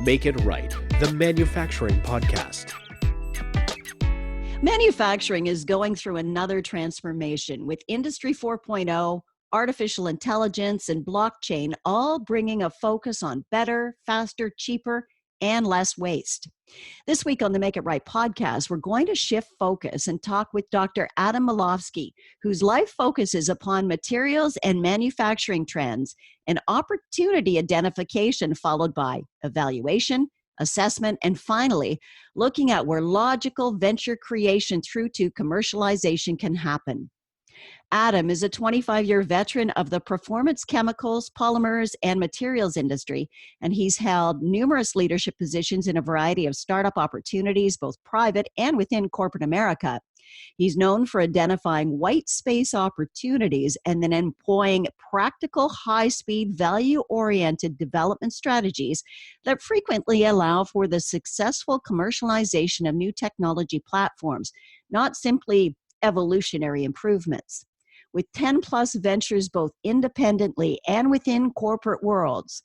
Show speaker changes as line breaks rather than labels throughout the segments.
Make It Right, the manufacturing podcast.
Manufacturing is going through another transformation with Industry 4.0, artificial intelligence, and blockchain all bringing a focus on better, faster, cheaper, and less waste. This week on the Make It Right podcast, we're going to shift focus and talk with Dr. Adam Malofsky, whose life focuses upon materials and manufacturing trends and opportunity identification, followed by evaluation, assessment, and finally, looking at where logical venture creation through to commercialization can happen. Adam is a 25-year veteran of the performance chemicals, polymers, and materials industry, and he's held numerous leadership positions in a variety of startup opportunities, both private and within corporate America. He's known for identifying white space opportunities and then employing practical, high-speed, value-oriented development strategies that frequently allow for the successful commercialization of new technology platforms, not simply evolutionary improvements. With 10 plus ventures both independently and within corporate worlds,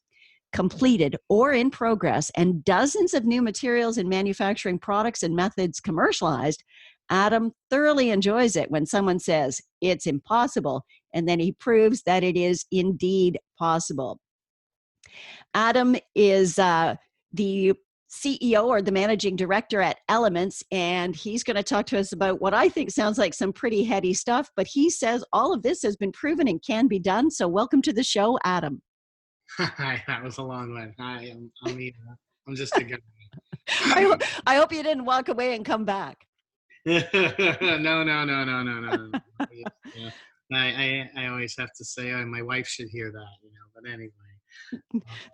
completed or in progress, and dozens of new materials and manufacturing products and methods commercialized, Adam thoroughly enjoys it when someone says it's impossible, and then he proves that it is indeed possible. Adam is the CEO or the managing director at Elements, and he's going to talk to us about what I think sounds like some pretty heady stuff, but he says all of this has been proven and can be done. So welcome to the show, Adam.
Hi, that was a long one. Hi, I'm just a guy.
I hope you didn't walk away and come back.
No. Yeah. I always have to say, my wife should hear that, but anyway.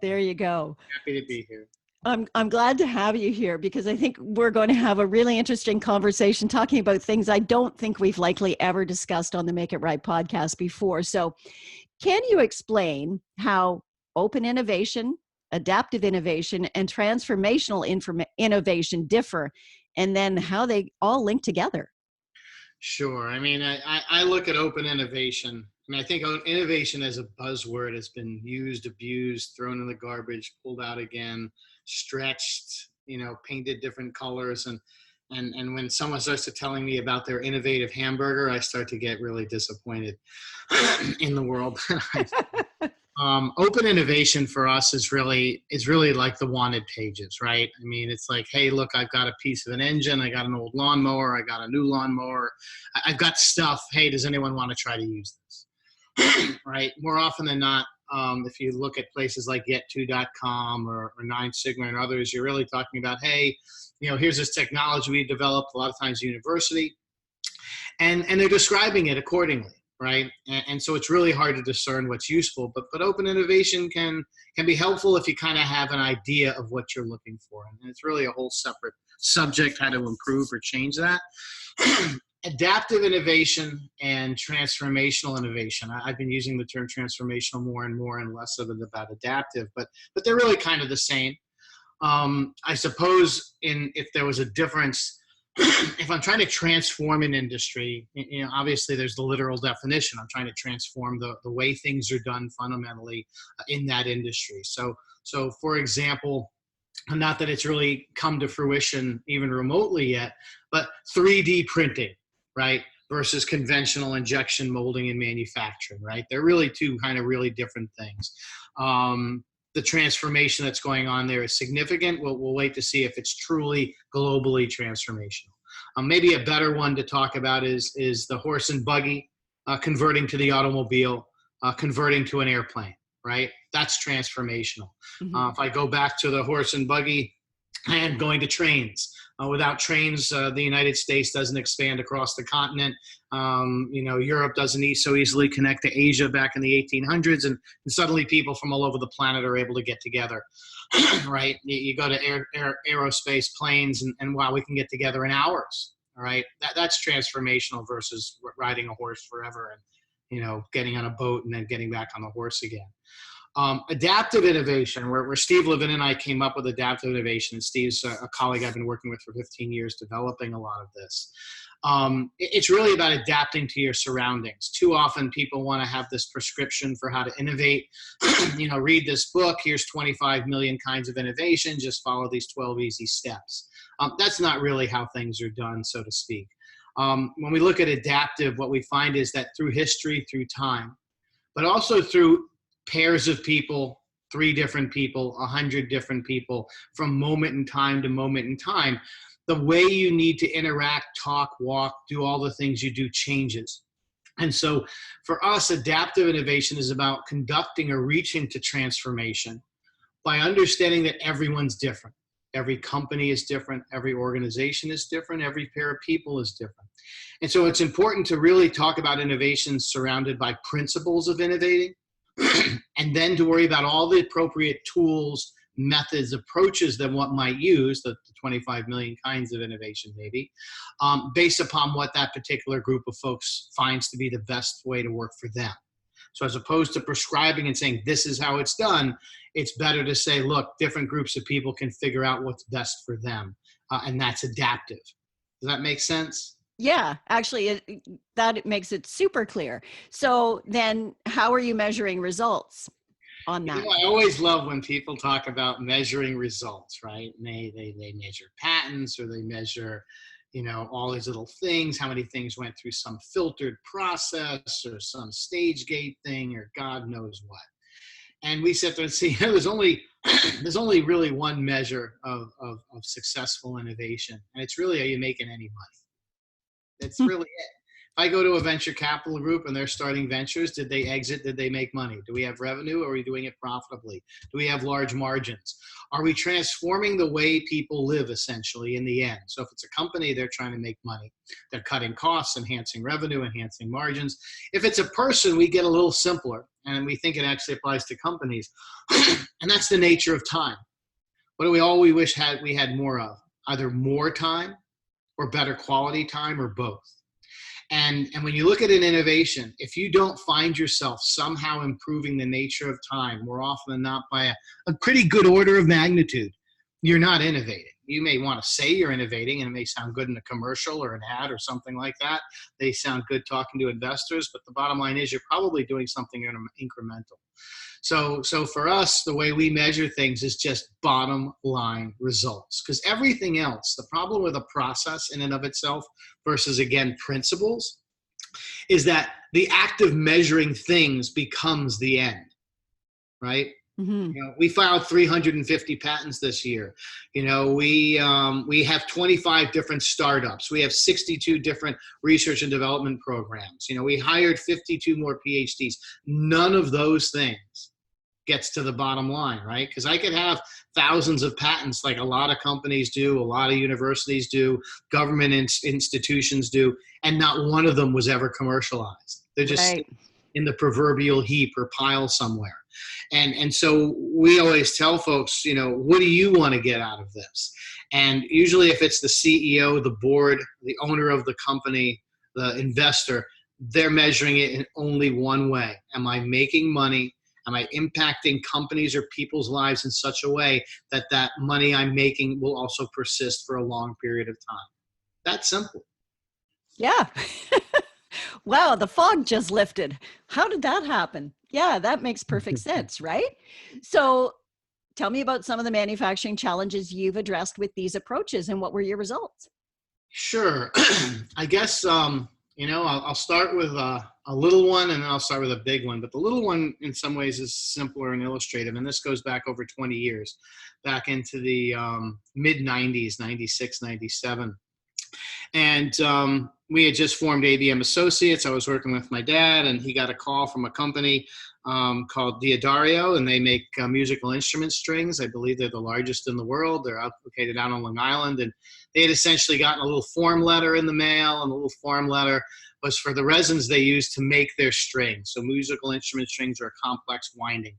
There you go.
Happy to be here.
I'm glad to have you here because I think we're going to have a really interesting conversation talking about things I don't think we've likely ever discussed on the Make It Right podcast before. So can you explain how open innovation, adaptive innovation, and transformational innovation differ, and then how they all link together?
Sure. I look at open innovation, and I think innovation as a buzzword has been used, abused, thrown in the garbage, pulled out again, stretched, painted different colors. And when someone starts to telling me about their innovative hamburger, I start to get really disappointed in the world. Open innovation for us is really like the wanted pages, right? It's like, hey, look, I've got a piece of an engine. I got an old lawnmower. I got a new lawnmower. I've got stuff. Hey, does anyone want to try to use this? Right? More often than not, if you look at places like Get2.com or Nine Sigma and others, you're really talking about, hey, here's this technology we developed, a lot of times university, and they're describing it accordingly. Right. And so it's really hard to discern what's useful, but open innovation can be helpful if you kind of have an idea of what you're looking for. And it's really a whole separate subject, how to improve or change that. Adaptive innovation and transformational innovation. I've been using the term transformational more and more and less of it about adaptive, but they're really kind of the same. I suppose if there was a difference, if I'm trying to transform an industry, obviously there's the literal definition. I'm trying to transform the way things are done fundamentally in that industry. So for example, not that it's really come to fruition even remotely yet, but 3D printing, right, versus conventional injection molding and manufacturing, right? They're really two kind of really different things. The transformation that's going on there is significant. We'll wait to see if it's truly globally transformational. Maybe a better one to talk about is the horse and buggy converting to the automobile, converting to an airplane, right? That's transformational.
Mm-hmm.
If I go back to the horse and buggy and going to trains, without trains, the United States doesn't expand across the continent. Europe doesn't so easily connect to Asia back in the 1800s, and suddenly people from all over the planet are able to get together, right? You go to aerospace planes, and wow, we can get together in hours, all right? That's transformational versus riding a horse forever and, getting on a boat and then getting back on the horse again. Adaptive innovation, where Steve Levin and I came up with adaptive innovation, and Steve's a colleague I've been working with for 15 years developing a lot of this. It's really about adapting to your surroundings. Too often people want to have this prescription for how to innovate. Read this book, here's 25 million kinds of innovation, just follow these 12 easy steps. That's not really how things are done, so to speak. When we look at adaptive, what we find is that through history, through time, but also through pairs of people, 3 different people, 100 different people, from moment in time to moment in time, the way you need to interact, talk, walk, do all the things you do changes. And so for us, adaptive innovation is about conducting or reaching to transformation by understanding that everyone's different. Every company is different. Every organization is different. Every pair of people is different. And so it's important to really talk about innovation surrounded by principles of innovating, and then to worry about all the appropriate tools, methods, approaches that one might use, the 25 million kinds of innovation maybe, based upon what that particular group of folks finds to be the best way to work for them. So as opposed to prescribing and saying, this is how it's done, it's better to say, look, different groups of people can figure out what's best for them. And that's adaptive. Does that make sense?
Yeah, actually, that makes it super clear. So then how are you measuring results on that?
I always love when people talk about measuring results, right? And they measure patents, or they measure, all these little things, how many things went through some filtered process or some stage gate thing or God knows what. And we sit there and see, there's only really one measure of successful innovation. And it's really, are you making any money? That's really it. If I go to a venture capital group and they're starting ventures, did they exit? Did they make money? Do we have revenue? Are we doing it profitably? Do we have large margins? Are we transforming the way people live, essentially, in the end? So if it's a company, they're trying to make money. They're cutting costs, enhancing revenue, enhancing margins. If it's a person, we get a little simpler, and we think it actually applies to companies. And that's the nature of time. What do we wish we had more of? Either more time or better quality time, or both. And when you look at an innovation, if you don't find yourself somehow improving the nature of time, more often than not by a pretty good order of magnitude, you're not innovating. You may want to say you're innovating, and it may sound good in a commercial or an ad or something like that. They sound good talking to investors, but the bottom line is you're probably doing something incremental. So for us, the way we measure things is just bottom line results. Because everything else, the problem with a process in and of itself versus, again, principles, is that the act of measuring things becomes the end, right? Mm-hmm. We filed 350 patents this year. We have 25 different startups. We have 62 different research and development programs. We hired 52 more PhDs. None of those things gets to the bottom line, right? Because I could have thousands of patents like a lot of companies do, a lot of universities do, government institutions do, and not one of them was ever commercialized. They're just right in the proverbial heap or pile somewhere. And so we always tell folks, what do you want to get out of this? And usually if it's the CEO, the board, the owner of the company, the investor, they're measuring it in only one way. Am I making money? Am I impacting companies or people's lives in such a way that that money I'm making will also persist for a long period of time? That's simple.
Yeah. Wow, the fog just lifted. How did that happen? Yeah, that makes perfect sense, right? So tell me about some of the manufacturing challenges you've addressed with these approaches, and what were your results?
Sure. I guess, I'll start with a little one, and then I'll start with a big one. But the little one, in some ways, is simpler and illustrative. And this goes back over 20 years, back into the mid-90s, 96, 97. And we had just formed ABM Associates. I was working with my dad, and he got a call from a company called Diodario, and they make musical instrument strings. I believe they're the largest in the world. They're located out on Long Island, and they had essentially gotten a little form letter in the mail, and the little form letter was for the resins they use to make their strings. So musical instrument strings are a complex winding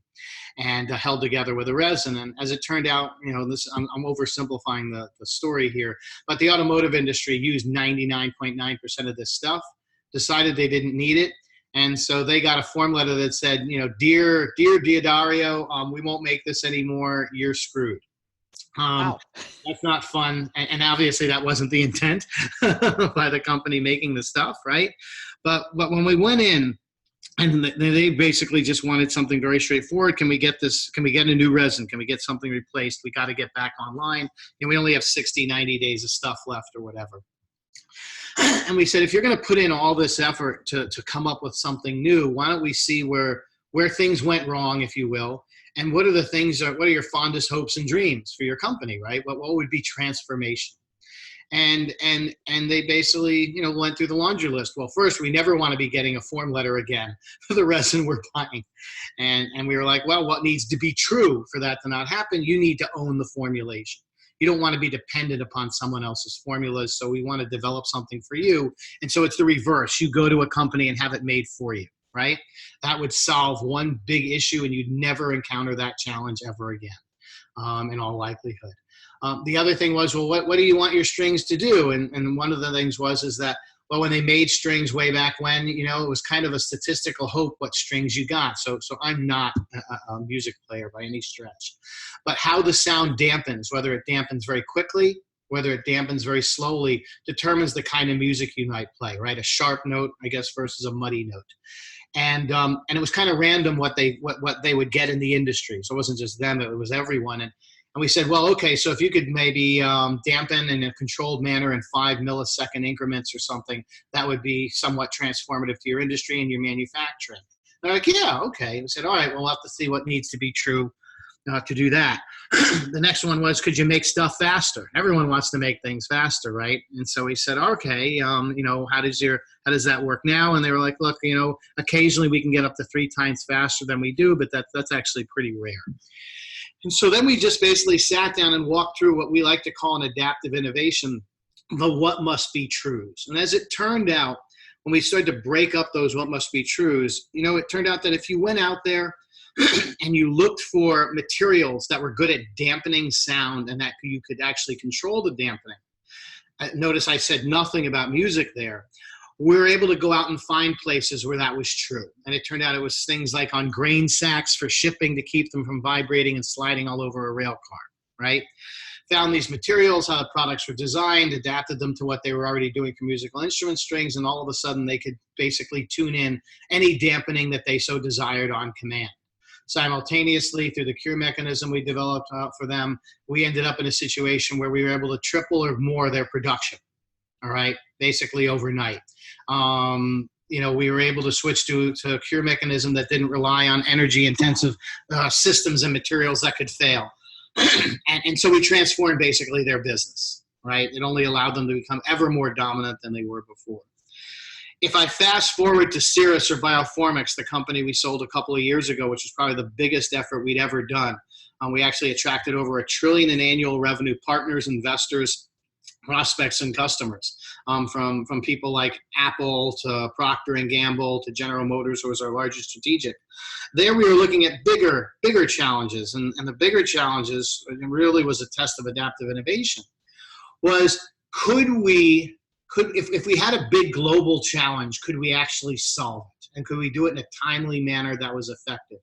and held together with a resin. And as it turned out, I'm oversimplifying the story here, but the automotive industry used 99.9% of this stuff, decided they didn't need it, And so they got a form letter that said, dear Diodario, we won't make this anymore. You're screwed.
Wow.
That's not fun. And obviously that wasn't the intent by the company making the stuff, right? But when we went in, and they basically just wanted something very straightforward. Can we get this? Can we get a new resin? Can we get something replaced? We got to get back online. And we only have 60, 90 days of stuff left or whatever. And we said, if you're going to put in all this effort to come up with something new, why don't we see where things went wrong, if you will, and what are your fondest hopes and dreams for your company, right? What would be transformation? And they basically, went through the laundry list. Well, first, we never want to be getting a form letter again for the resin we're buying. And we were like, well, what needs to be true for that to not happen? You need to own the formulation. You don't want to be dependent upon someone else's formulas. So we want to develop something for you. And so it's the reverse. You go to a company and have it made for you, right? That would solve one big issue, and you'd never encounter that challenge ever again, in all likelihood. The other thing was, well, what do you want your strings to do? And one of the things is that, well, when they made strings way back when, it was kind of a statistical hope what strings you got. So I'm not a music player by any stretch. But how the sound dampens, whether it dampens very quickly, whether it dampens very slowly, determines the kind of music you might play, right? A sharp note, I guess, versus a muddy note. And it was kind of random what they would get in the industry. So it wasn't just them, it was everyone. And we said, well, okay, so if you could maybe dampen in a controlled manner in 5 millisecond increments or something, that would be somewhat transformative to your industry and your manufacturing. They're like, yeah, okay. We said, all right, we'll have to see what needs to be true to do that. The next one was, could you make stuff faster? Everyone wants to make things faster, right? And so we said, okay, how does that work now? And they were like, look, occasionally we can get up to 3 times faster than we do, but that's actually pretty rare. And so then we just basically sat down and walked through what we like to call an adaptive innovation, the what must be truths. And as it turned out, when we started to break up those what must be truths, it turned out that if you went out there and you looked for materials that were good at dampening sound and that you could actually control the dampening, notice I said nothing about music there. We were able to go out and find places where that was true. And it turned out it was things like on grain sacks for shipping to keep them from vibrating and sliding all over a rail car, right? Found these materials, how the products were designed, adapted them to what they were already doing for musical instrument strings, and all of a sudden they could basically tune in any dampening that they so desired on command. Simultaneously, through the cure mechanism we developed for them, we ended up in a situation where we were able to triple or more their production. All right, basically overnight. We were able to switch to a cure mechanism that didn't rely on energy-intensive systems and materials that could fail. and so we transformed basically their business, right? It only allowed them to become ever more dominant than they were before. If I fast forward to Cirrus or Bioformix, the company we sold a couple of years ago, which was probably the biggest effort we'd ever done, we actually attracted over $1 trillion in annual revenue partners, investors, prospects, and customers, from people like Apple to Procter & Gamble to General Motors, who was our largest strategic. There we were looking at bigger challenges, and the bigger challenges, and really was a test of adaptive innovation, was if we had a big global challenge, could we actually solve it? And could we do it in a timely manner that was effective?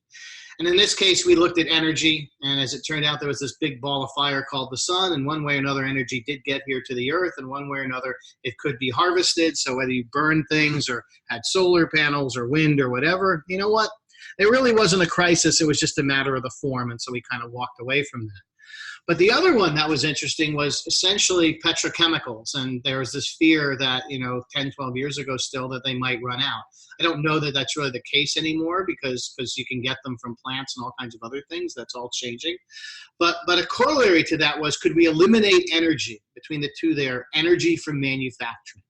And in this case, we looked at energy, and as it turned out, there was this big ball of fire called the sun, and one way or another, energy did get here to the earth, and one way or another, it could be harvested. So whether you burn things or had solar panels or wind or whatever, you know what? It really wasn't a crisis. It was just a matter of the form, and so we kind of walked away from that. But the other one that was interesting was essentially petrochemicals. And there was this fear that, 10, 12 years ago still, that they might run out. I don't know that that's really the case anymore because you can get them from plants and all kinds of other things. That's all changing. But a corollary to that was, could we eliminate energy between the two there, energy from manufacturing?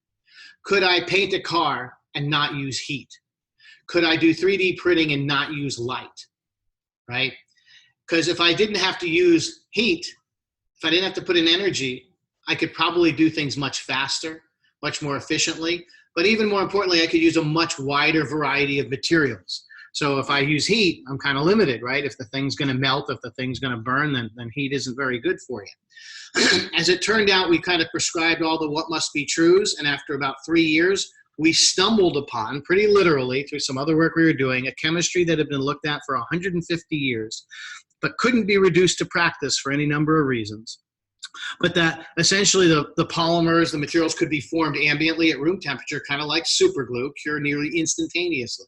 Could I paint a car and not use heat? Could I do 3D printing and not use light, right? Because if I didn't have to use heat, if I didn't have to put in energy, I could probably do things much faster, much more efficiently. But even more importantly, I could use a much wider variety of materials. So if I use heat, I'm kind of limited, right? If the thing's going to melt, if the thing's going to burn, then heat isn't very good for you. As it turned out, we kind of prescribed all the what must be truths. And after about 3 years, we stumbled upon, pretty literally through some other work we were doing, a chemistry that had been looked at for 150 years, but couldn't be reduced to practice for any number of reasons. But that essentially the polymers, the materials could be formed ambiently at room temperature, kind of like superglue, cure nearly instantaneously.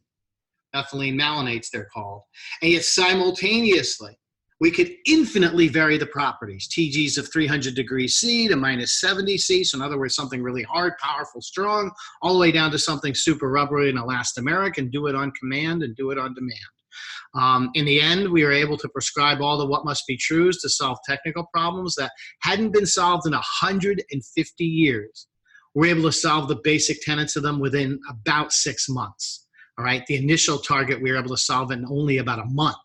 Ethylene malanates, they're called. And yet simultaneously, we could infinitely vary the properties, TGs of 300 degrees C to minus 70 C, so in other words, something really hard, powerful, strong, all the way down to something super rubbery and elastomeric, and do it on command and do it on demand. In the end, we were able to prescribe all the what must be trues to solve technical problems that hadn't been solved in 150 years. We're able to solve the basic tenets of them within about 6 months. All right, the initial target we were able to solve in only about a month.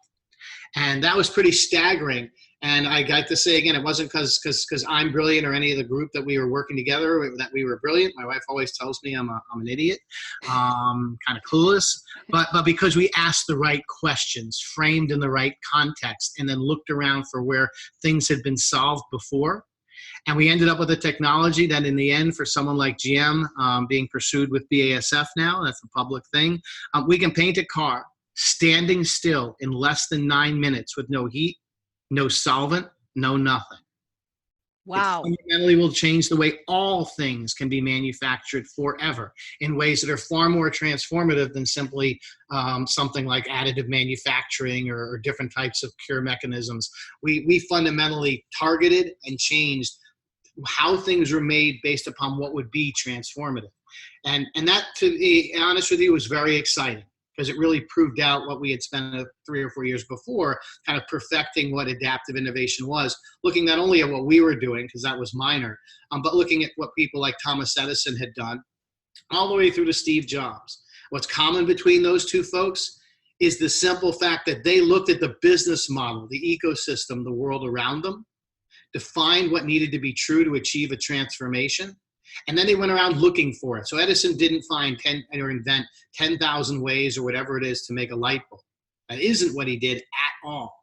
And that was pretty staggering. And I got to say again, it wasn't because I'm brilliant or any of the group that we were working together that we were brilliant. My wife always tells me I'm an idiot, kind of clueless, but because we asked the right questions, framed in the right context, and then looked around for where things had been solved before. And we ended up with a technology that in the end, for someone like GM being pursued with BASF now, that's a public thing, we can paint a car standing still in less than 9 minutes with no heat, no solvent, no nothing.
Wow.
It fundamentally will change the way all things can be manufactured forever in ways that are far more transformative than simply something like additive manufacturing or different types of cure mechanisms. We fundamentally targeted and changed how things were made based upon what would be transformative. And that, to be honest with you, was very exciting, because it really proved out what we had spent 3 or 4 years before, kind of perfecting what adaptive innovation was, looking not only at what we were doing, because that was minor, but looking at what people like Thomas Edison had done, all the way through to Steve Jobs. What's common between those two folks is the simple fact that they looked at the business model, the ecosystem, the world around them, defined what needed to be true to achieve a transformation, and then they went around looking for it. So Edison didn't find or invent 10,000 ways or whatever it is to make a light bulb. That isn't what he did at all.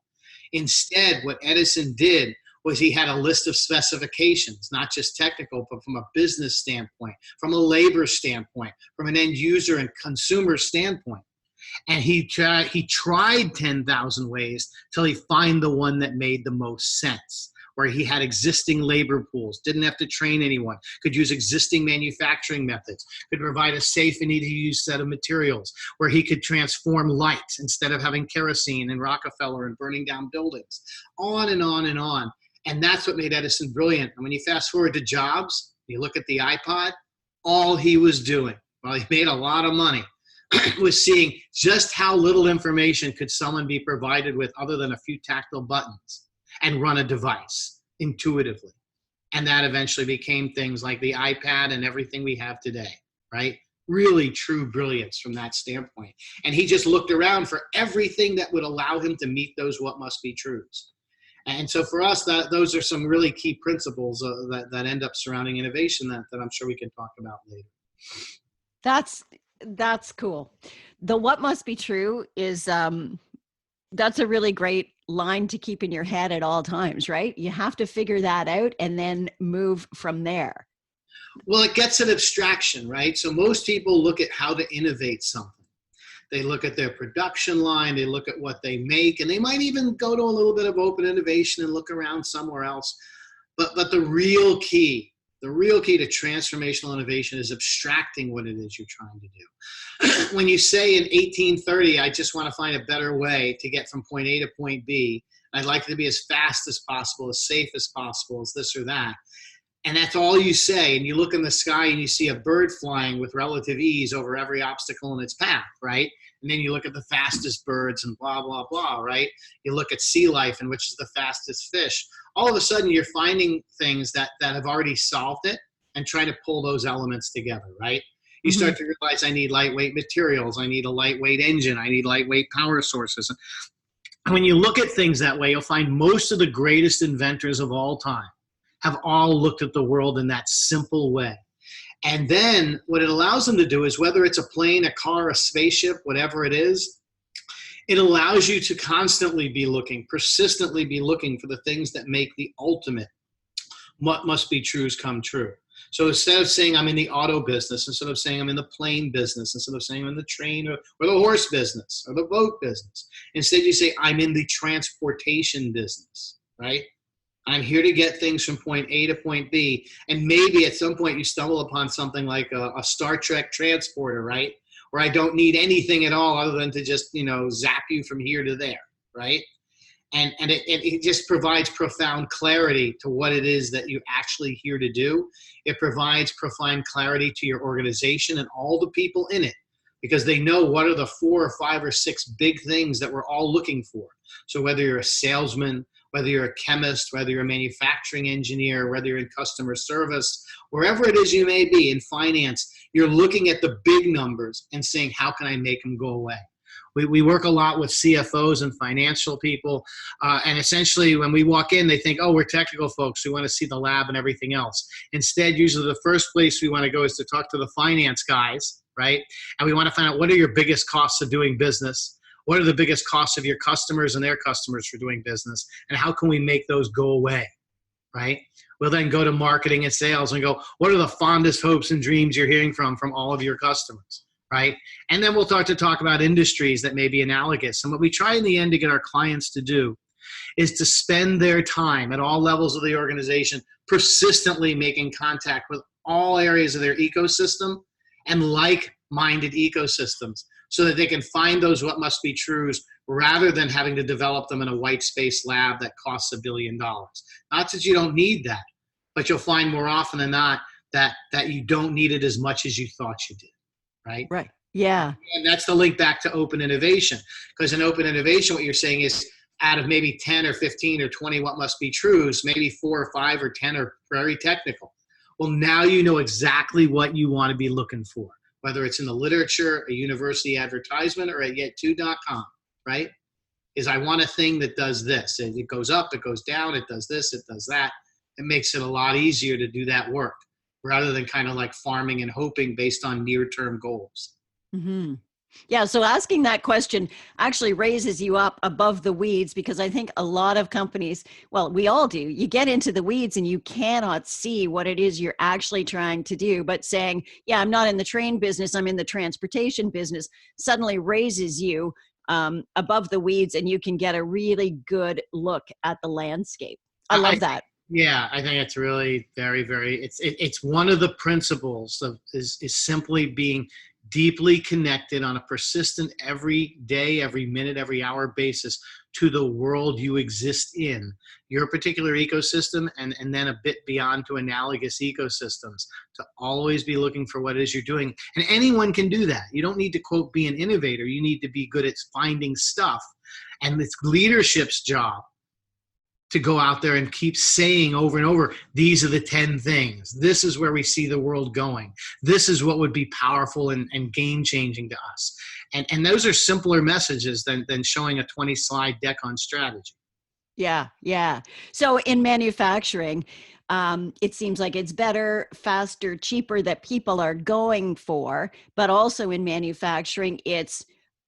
Instead, what Edison did was he had a list of specifications, not just technical, but from a business standpoint, from a labor standpoint, from an end user and consumer standpoint. And he tried 10,000 ways till he found the one that made the most sense, where he had existing labor pools, didn't have to train anyone, could use existing manufacturing methods, could provide a safe and easy-to-use set of materials, where he could transform light instead of having kerosene and Rockefeller and burning down buildings, on and on and on. And that's what made Edison brilliant. And when you fast forward to Jobs, you look at the iPod, all he was doing, while he made a lot of money, was seeing just how little information could someone be provided with other than a few tactile buttons and run a device intuitively. And that eventually became things like the iPad and everything we have today, right? Really true brilliance from that standpoint. And he just looked around for everything that would allow him to meet those what must be truths. And so for us, those are some really key principles that end up surrounding innovation that I'm sure we can talk about later.
That's cool. The what must be true is that's a really great line to keep in your head at all times, right? You have to figure that out and then move from there.
Well, it gets an abstraction, right? So most people look at how to innovate something. They look at their production line, they look at what they make, and they might even go to a little bit of open innovation and look around somewhere else. But the real key to transformational innovation is abstracting what it is you're trying to do. When you say in 1830, I just want to find a better way to get from point A to point B, I'd like it to be as fast as possible, as safe as possible, as this or that, and that's all you say, and you look in the sky and you see a bird flying with relative ease over every obstacle in its path, right? And then you look at the fastest birds and blah, blah, blah, right? You look at sea life and which is the fastest fish. All of a sudden, you're finding things that have already solved it and trying to pull those elements together, right? You start to realize I need lightweight materials. I need a lightweight engine. I need lightweight power sources. And when you look at things that way, you'll find most of the greatest inventors of all time have all looked at the world in that simple way. And then what it allows them to do is, whether it's a plane, a car, a spaceship, whatever it is, it allows you to constantly be looking, persistently be looking for the things that make the ultimate what must be trues come true. So instead of saying I'm in the auto business, instead of saying I'm in the plane business, instead of saying I'm in the train or the horse business or the boat business, instead you say I'm in the transportation business, right? I'm here to get things from point A to point B. And maybe at some point you stumble upon something like a Star Trek transporter, right? Where I don't need anything at all other than to just, zap you from here to there, right? And it just provides profound clarity to what it is that you're actually here to do. It provides profound clarity to your organization and all the people in it, because they know what are the 4 or 5 or 6 big things that we're all looking for. So whether you're a salesman, whether you're a chemist, whether you're a manufacturing engineer, whether you're in customer service, wherever it is you may be, in finance, you're looking at the big numbers and saying, how can I make them go away? We work a lot with CFOs and financial people, and essentially when we walk in, they think, oh, we're technical folks. We want to see the lab and everything else. Instead, usually the first place we want to go is to talk to the finance guys, right? And we want to find out, what are your biggest costs of doing business? What are the biggest costs of your customers and their customers for doing business? And how can we make those go away, right? We'll then go to marketing and sales and go, what are the fondest hopes and dreams you're hearing from all of your customers, right? And then we'll start to talk about industries that may be analogous. And what we try in the end to get our clients to do is to spend their time at all levels of the organization persistently making contact with all areas of their ecosystem and like-minded ecosystems, so that they can find those what must be truths rather than having to develop them in a white space lab that costs $1 billion. Not that you don't need that, but you'll find more often than not that you don't need it as much as you thought you did, right?
Right. Yeah.
And that's the link back to open innovation. Because in open innovation, what you're saying is, out of maybe 10 or 15 or 20 what must be truths, maybe 4 or 5 or 10 are very technical. Well, now you know exactly what you want to be looking for, whether it's in the literature, a university advertisement, or at yet2.com, right? Is I want a thing that does this. And it goes up, it goes down, it does this, it does that. It makes it a lot easier to do that work rather than kind of like farming and hoping based on near-term goals.
Mm-hmm. Yeah, so asking that question actually raises you up above the weeds, because I think a lot of companies, well, we all do, you get into the weeds and you cannot see what it is you're actually trying to do. But saying, yeah, I'm not in the train business, I'm in the transportation business, suddenly raises you above the weeds, and you can get a really good look at the landscape. I love that.
Yeah, I think it's really very, very, it's one of the principles of is simply being deeply connected on a persistent every day, every minute, every hour basis to the world you exist in, your particular ecosystem, and then a bit beyond to analogous ecosystems, to always be looking for what it is you're doing. And anyone can do that. You don't need to, quote, be an innovator. You need to be good at finding stuff. And it's leadership's job to go out there and keep saying over and over, these are the 10 things. This is where we see the world going. This is what would be powerful and game-changing to us. And those are simpler messages than showing a 20-slide deck on strategy.
Yeah, yeah. So in manufacturing, it seems like it's better, faster, cheaper that people are going for, but also in manufacturing, it's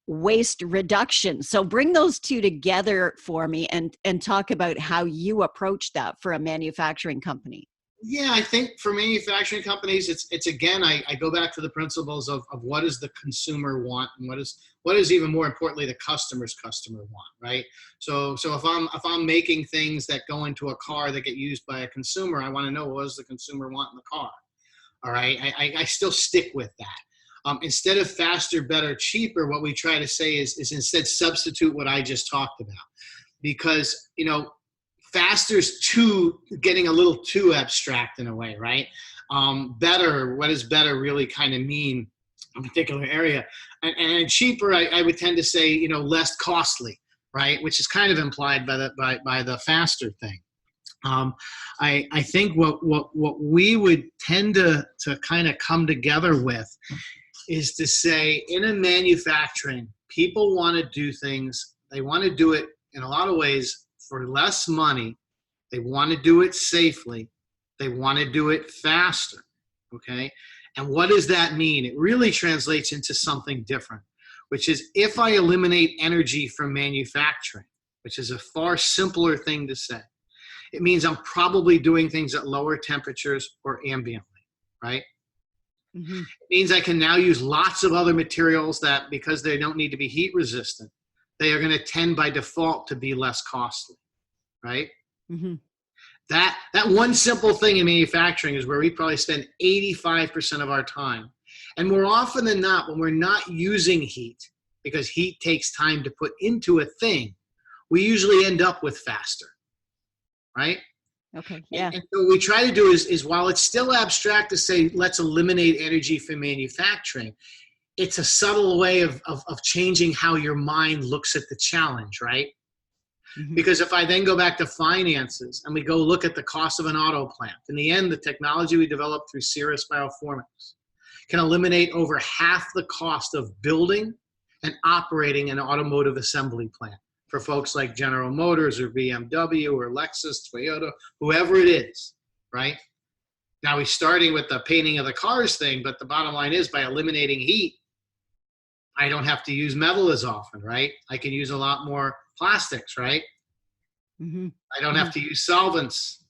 waste reduction. So bring those two together for me and talk about how you approach that for a manufacturing company.
Yeah, I think for manufacturing companies, it's again, I go back to the principles of what does the consumer want, and what is even more importantly the customer want, right? So if I'm making things that go into a car that get used by a consumer, I want to know, what does the consumer want in the car? All right, I still stick with that. Instead of faster, better, cheaper, what we try to say is instead substitute what I just talked about. Because, faster is getting a little too abstract in a way, right? Better, what does better really kind of mean in a particular area? And cheaper, I would tend to say, less costly, right? Which is kind of implied by the faster thing. I think what we would tend to kind of come together with is to say, in a manufacturing, people want to do things. They want to do it in a lot of ways for less money. They want to do it safely. They want to do it faster. Okay. And what does that mean? It really translates into something different, which is if I eliminate energy from manufacturing, which is a far simpler thing to say, it means I'm probably doing things at lower temperatures or ambiently. right?
Mm-hmm.
It means I can now use lots of other materials that, because they don't need to be heat resistant, they are going to tend by default to be less costly, right?
Mm-hmm.
That one simple thing in manufacturing is where we probably spend 85% of our time. And more often than not, when we're not using heat, because heat takes time to put into a thing, we usually end up with faster, right?
Okay. Yeah.
And so what we try to do is while it's still abstract to say, let's eliminate energy from manufacturing, it's a subtle way of changing how your mind looks at the challenge, right?
Mm-hmm.
Because if I then go back to finances and we go look at the cost of an auto plant, in the end, the technology we developed through Cirrus Bioformix can eliminate over half the cost of building and operating an automotive assembly plant for folks like General Motors or BMW or Lexus, Toyota, whoever it is, right? Now we're starting with the painting of the cars thing, but the bottom line is by eliminating heat, I don't have to use metal as often, right? I can use a lot more plastics, right?
Mm-hmm.
I don't have to use solvents.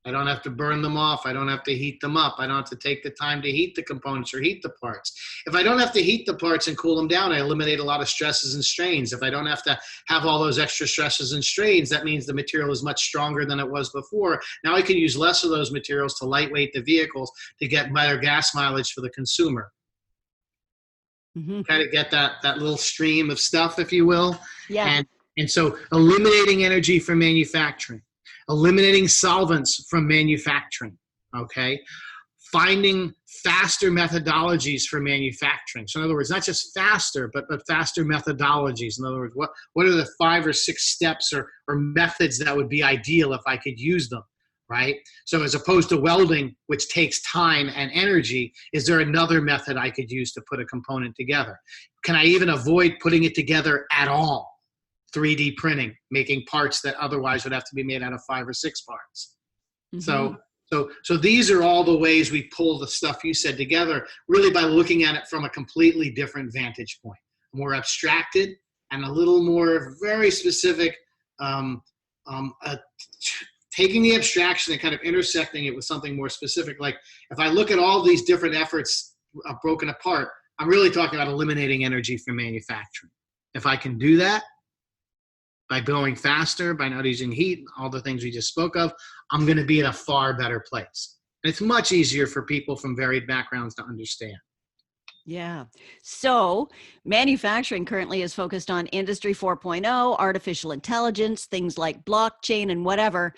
I don't have to burn them off. I don't have to heat them up. I don't have to take the time to heat the components or heat the parts. If I don't have to heat the parts and cool them down, I eliminate a lot of stresses and strains. If I don't have to have all those extra stresses and strains, that means the material is much stronger than it was before. Now I can use less of those materials to lightweight the vehicles to get better gas mileage for the consumer.
Mm-hmm.
Kind of get that little stream of stuff, if you will.
Yeah.
And so eliminating energy from manufacturing, eliminating solvents from manufacturing, okay? Finding faster methodologies for manufacturing. So in other words, not just faster, but faster methodologies. In other words, what are the 5 or 6 steps or methods that would be ideal if I could use them, right? So as opposed to welding, which takes time and energy, is there another method I could use to put a component together? Can I even avoid putting it together at all? 3D printing, making parts that otherwise would have to be made out of 5 or 6 parts.
Mm-hmm.
So these are all the ways we pull the stuff you said together, really by looking at it from a completely different vantage point, more abstracted and a little more very specific, taking the abstraction and kind of intersecting it with something more specific. Like if I look at all these different efforts broken apart, I'm really talking about eliminating energy from manufacturing. If I can do that, by going faster, by not using heat, all the things we just spoke of, I'm going to be in a far better place. And it's much easier for people from varied backgrounds to understand.
Yeah. So manufacturing currently is focused on Industry 4.0, artificial intelligence, things like blockchain and whatever.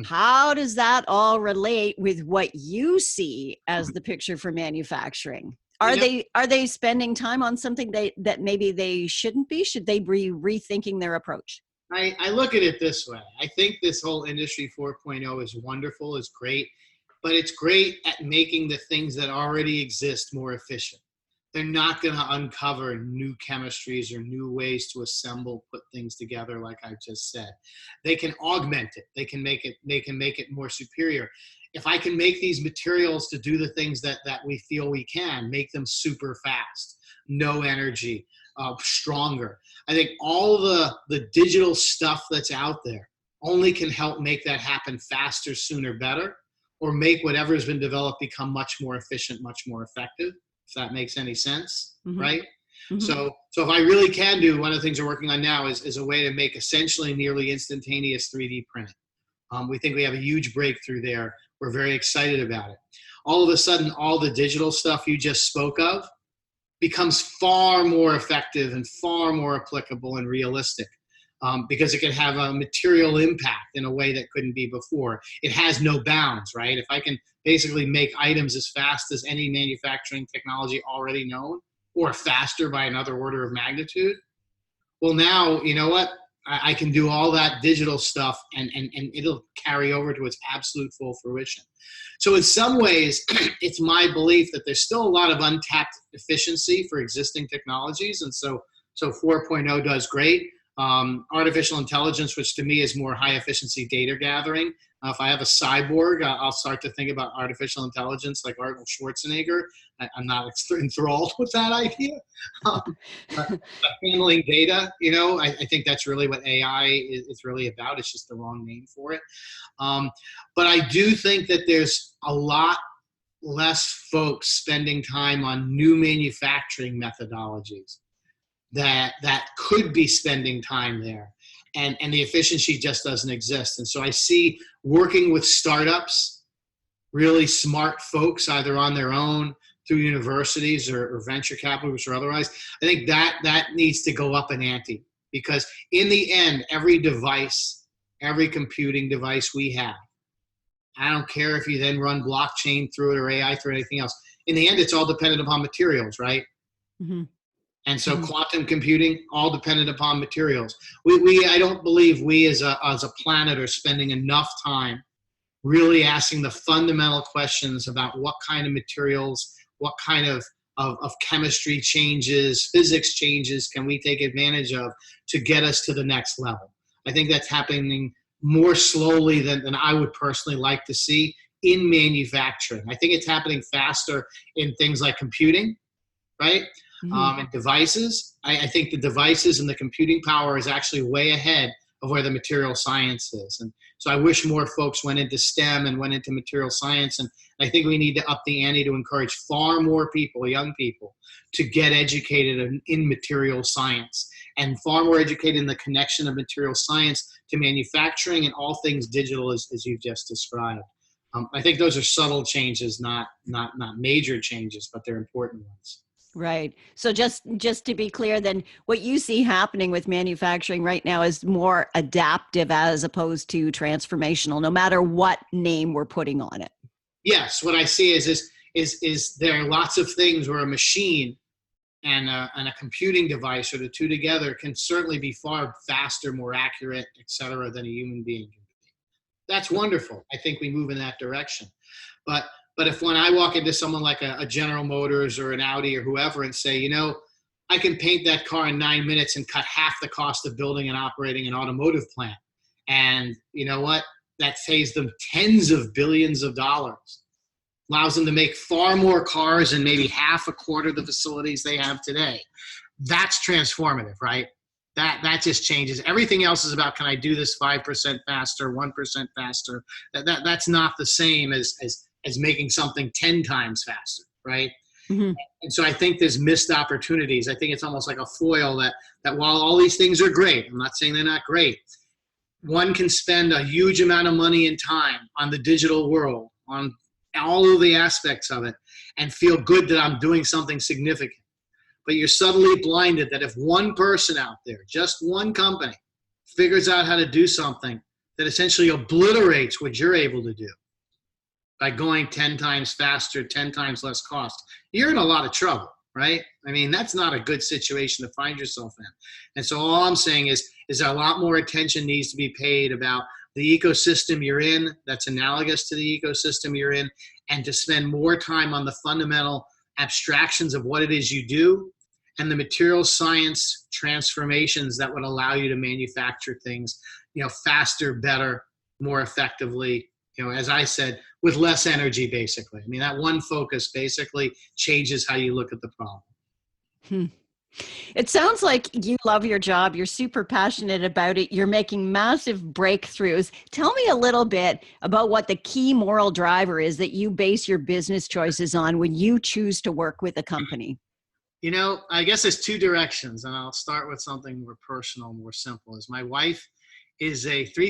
How does that all relate with what you see as the picture for manufacturing? Are they spending time on something that maybe they shouldn't be? Should they be rethinking their approach?
I look at it this way. I think this whole Industry 4.0 is wonderful, is great, but it's great at making the things that already exist more efficient. They're not going to uncover new chemistries or new ways to assemble, put things together, like I just said. They can augment it. They can make it more superior. If I can make these materials to do the things that we feel we can, make them super fast, no energy, stronger. I think all the digital stuff that's out there only can help make that happen faster, sooner, better, or make whatever has been developed become much more efficient, much more effective, if that makes any sense,
Mm-hmm.
right?
Mm-hmm.
So if I really can do, one of the things we're working on now is a way to make essentially nearly instantaneous 3D printing. We think we have a huge breakthrough there. We're very excited about it. All of a sudden, all the digital stuff you just spoke of becomes far more effective and far more applicable and realistic because it can have a material impact in a way that couldn't be before. It has no bounds, right? If I can basically make items as fast as any manufacturing technology already known, or faster by another order of magnitude, well, now, you know what? I can do all that digital stuff and it'll carry over to its absolute full fruition. So in some ways, it's my belief that there's still a lot of untapped efficiency for existing technologies. And so 4.0 does great. Artificial intelligence, which to me is more high efficiency data gathering. If I have a cyborg, I'll start to think about artificial intelligence like Arnold Schwarzenegger. I'm not enthralled with that idea. But handling data, I think that's really what AI is really about. It's just the wrong name for it. But I do think that there's a lot less folks spending time on new manufacturing methodologies that could be spending time there. And the efficiency just doesn't exist. And so I see working with startups, really smart folks, either on their own, through universities or venture capitalists or otherwise. I think that needs to go up an ante, because in the end, every device, every computing device we have, I don't care if you then run blockchain through it or AI through it or anything else. In the end, it's all dependent upon materials, right?
Mm-hmm.
And so quantum computing, all dependent upon materials. I don't believe we as a planet are spending enough time really asking the fundamental questions about what kind of materials, what kind of chemistry changes, physics changes can we take advantage of to get us to the next level. I think that's happening more slowly than I would personally like to see in manufacturing. I think it's happening faster in things like computing, right?
Mm-hmm.
And devices. I think the devices and the computing power is actually way ahead of where the material science is. And so I wish more folks went into STEM and went into material science. And I think we need to up the ante to encourage far more people, young people, to get educated in material science, and far more educated in the connection of material science to manufacturing and all things digital, as you've just described. I think those are subtle changes, not major changes, but they're important ones.
Right. So just to be clear, then what you see happening with manufacturing right now is more adaptive as opposed to transformational, no matter what name we're putting on it.
Yes. What I see is there are lots of things where a machine and a computing device, or the two together, can certainly be far faster, more accurate, et cetera, than a human being can be. That's wonderful. I think we move in that direction. But if when I walk into someone like a General Motors or an Audi or whoever and say, I can paint that car in 9 minutes and cut half the cost of building and operating an automotive plant. And you know what? That saves them tens of billions of dollars. Allows them to make far more cars in maybe half a quarter of the facilities they have today. That's transformative, right? That just changes. Everything else is about, can I do this 5% faster, 1% faster? That's not the same as making something 10 times faster, right? Mm-hmm. And so I think there's missed opportunities. I think it's almost like a foil that while all these things are great, I'm not saying they're not great, one can spend a huge amount of money and time on the digital world, on all of the aspects of it, and feel good that I'm doing something significant. But you're subtly blinded that if one person out there, just one company, figures out how to do something that essentially obliterates what you're able to do by going 10 times faster, 10 times less cost, you're in a lot of trouble, right? I mean, that's not a good situation to find yourself in. And so all I'm saying is a lot more attention needs to be paid about the ecosystem you're in that's analogous to the ecosystem you're in, and to spend more time on the fundamental abstractions of what it is you do and the material science transformations that would allow you to manufacture things, faster, better, more effectively, as I said, with less energy, basically. I mean, that one focus basically changes how you look at the problem.
It sounds like you love your job. You're super passionate about it. You're making massive breakthroughs. Tell me a little bit about what the key moral driver is that you base your business choices on when you choose to work with a company.
I guess there's two directions, and I'll start with something more personal, more simple. Is my wife is a 3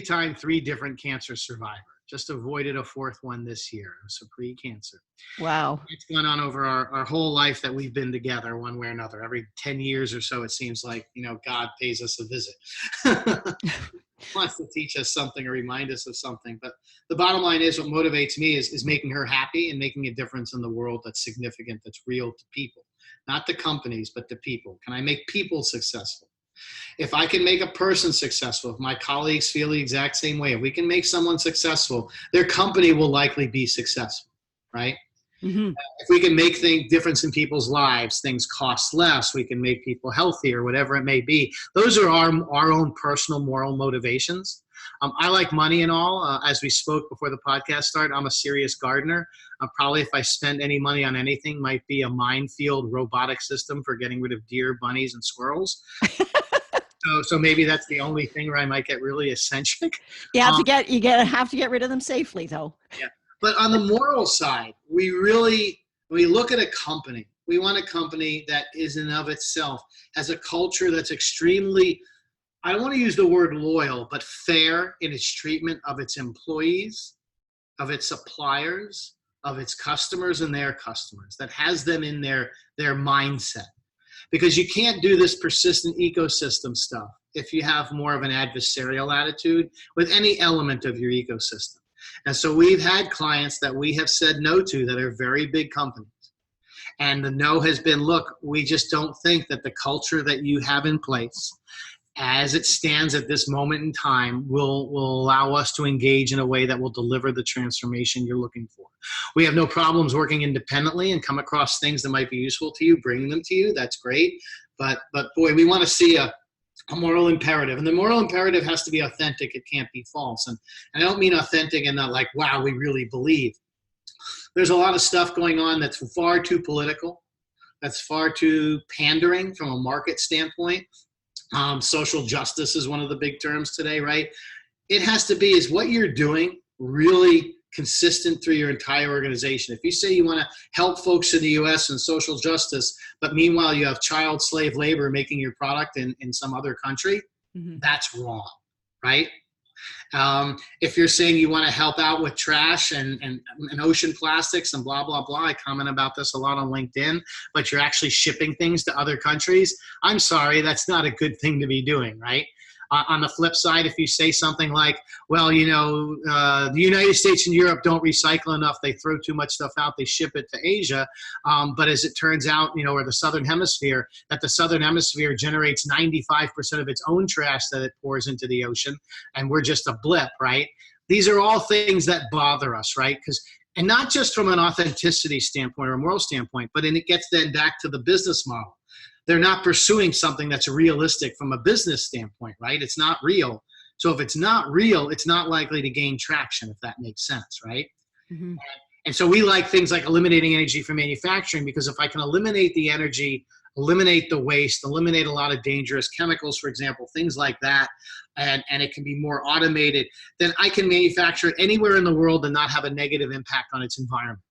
different cancer survivor. Just avoided a fourth one this year. It was a pre-cancer.
Wow.
It's gone on over our whole life that we've been together one way or another. Every 10 years or so, it seems like, God pays us a visit. Wants to teach us something or remind us of something. But the bottom line is, what motivates me is making her happy and making a difference in the world that's significant, that's real to people. Not the companies, but the people. Can I make people successful? If I can make a person successful, if my colleagues feel the exact same way, if we can make someone successful, their company will likely be successful, right? Mm-hmm. If we can make difference in people's lives, things cost less, we can make people healthier, whatever it may be. Those are our own personal moral motivations. I like money and all. As we spoke before the podcast started, I'm a serious gardener. Probably if I spend any money on anything, might be a minefield robotic system for getting rid of deer, bunnies, and squirrels. So maybe that's the only thing where I might get really eccentric.
You have to get rid of them safely, though.
Yeah. But on the moral side, when we look at a company, we want a company that is in of itself, has a culture that's extremely, I don't want to use the word loyal, but fair in its treatment of its employees, of its suppliers, of its customers and their customers, that has them in their mindset. Because you can't do this persistent ecosystem stuff if you have more of an adversarial attitude with any element of your ecosystem. And so we've had clients that we have said no to that are very big companies. And the no has been, look, we just don't think that the culture that you have in place as it stands at this moment in time will allow us to engage in a way that will deliver the transformation you're looking for. We have no problems working independently and come across things that might be useful to you, bringing them to you. That's great. But boy, we want to see a moral imperative. And the moral imperative has to be authentic. It can't be false. And I don't mean authentic and not like, wow, we really believe. There's a lot of stuff going on that's far too political, that's far too pandering from a market standpoint. Social justice is one of the big terms today, right? It has to be, is what you're doing really consistent through your entire organization? If you say you want to help folks in the US in social justice, but meanwhile you have child slave labor making your product in some other country, that's wrong, right? If you're saying you want to help out with trash and ocean plastics and blah, blah, blah, I comment about this a lot on LinkedIn, but you're actually shipping things to other countries, I'm sorry, that's not a good thing to be doing, right? On the flip side, if you say something like, well, the United States and Europe don't recycle enough, they throw too much stuff out, they ship it to Asia, but as it turns out, or the Southern Hemisphere, that the Southern Hemisphere generates 95% of its own trash that it pours into the ocean, and we're just a blip, right? These are all things that bother us, right? And not just from an authenticity standpoint or a moral standpoint, but it gets then back to the business model. They're not pursuing something that's realistic from a business standpoint, right? It's not real. So if it's not real, it's not likely to gain traction, if that makes sense, right? Mm-hmm. And so we like things like eliminating energy from manufacturing, because if I can eliminate the energy, eliminate the waste, eliminate a lot of dangerous chemicals, for example, things like that, and it can be more automated, then I can manufacture it anywhere in the world and not have a negative impact on its environment,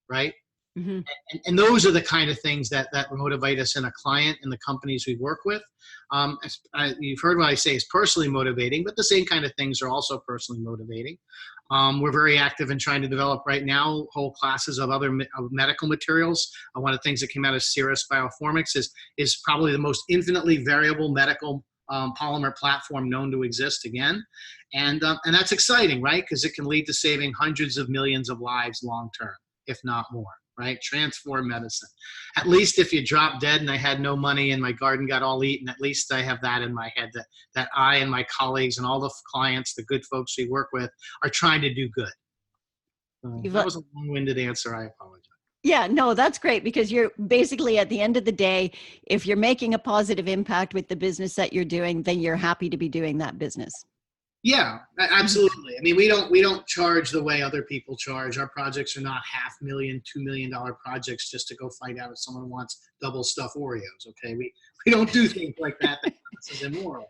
right? Mm-hmm. And those are the kind of things that motivate us in a client and the companies we work with. You've heard what I say is personally motivating, but the same kind of things are also personally motivating. We're very active in trying to develop right now whole classes of other medical materials. One of the things that came out of Cirrus Bioformics is probably the most infinitely variable medical polymer platform known to exist again. And that's exciting, right? Because it can lead to saving hundreds of millions of lives long term, if not more. Right? Transform medicine. At least if you drop dead and I had no money and my garden got all eaten, at least I have that in my head, that I and my colleagues and all the clients, the good folks we work with, are trying to do good. That was a long-winded answer. I apologize.
Yeah, no, that's great, because you're basically, at the end of the day, if you're making a positive impact with the business that you're doing, then you're happy to be doing that business.
Yeah, absolutely. I mean, we don't charge the way other people charge. Our projects are not $500,000, $2 million projects just to go find out if someone wants double stuffed Oreos. Okay, we don't do things like that. This is immoral.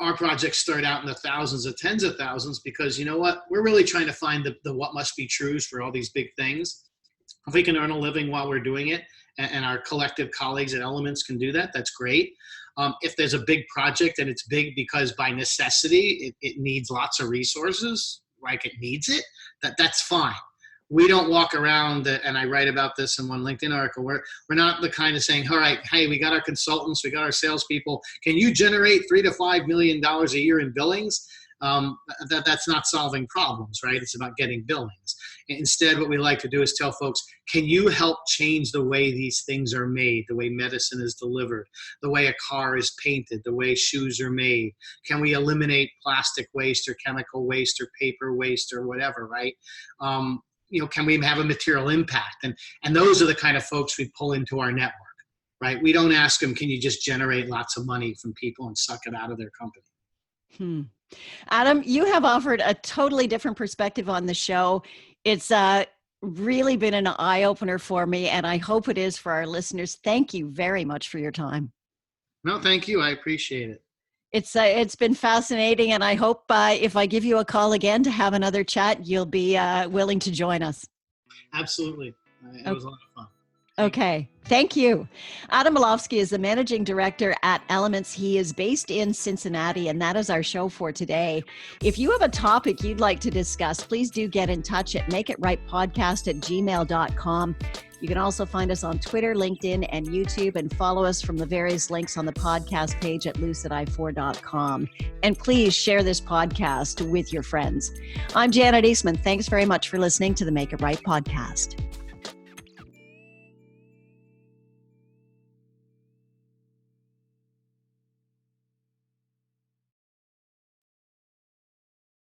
Our projects start out in the thousands of tens of thousands, because you know what? We're really trying to find the what must be trues for all these big things. If we can earn a living while we're doing it, and our collective colleagues at Elements can do that, that's great. If there's a big project and it's big because by necessity it needs lots of resources, like it needs it, that's fine. We don't walk around, and I write about this in one LinkedIn article, we're not the kind of saying, all right, hey, we got our consultants, we got our salespeople, can you generate $3 to $5 million a year in billings? That's not solving problems, right? It's about getting billings. Instead, what we like to do is tell folks, can you help change the way these things are made, the way medicine is delivered, the way a car is painted, the way shoes are made? Can we eliminate plastic waste or chemical waste or paper waste or whatever, right? Can we have a material impact? And those are the kind of folks we pull into our network, right? We don't ask them, can you just generate lots of money from people and suck it out of their company?
Adam, you have offered a totally different perspective on the show. It's really been an eye-opener for me, and I hope it is for our listeners. Thank you very much for your time.
No, thank you. I appreciate it.
It's been fascinating, and I hope if I give you a call again to have another chat, you'll be willing to join us.
Absolutely. It was a lot of fun.
Okay. Thank you. Adam Malofsky is the managing director at Elements. He is based in Cincinnati, and that is our show for today. If you have a topic you'd like to discuss, please do get in touch at makeitrightpodcast@gmail.com. You can also find us on Twitter, LinkedIn, and YouTube, and follow us from the various links on the podcast page at lucidI4.com. And please share this podcast with your friends. I'm Janet Eastman. Thanks very much for listening to the Make It Right podcast.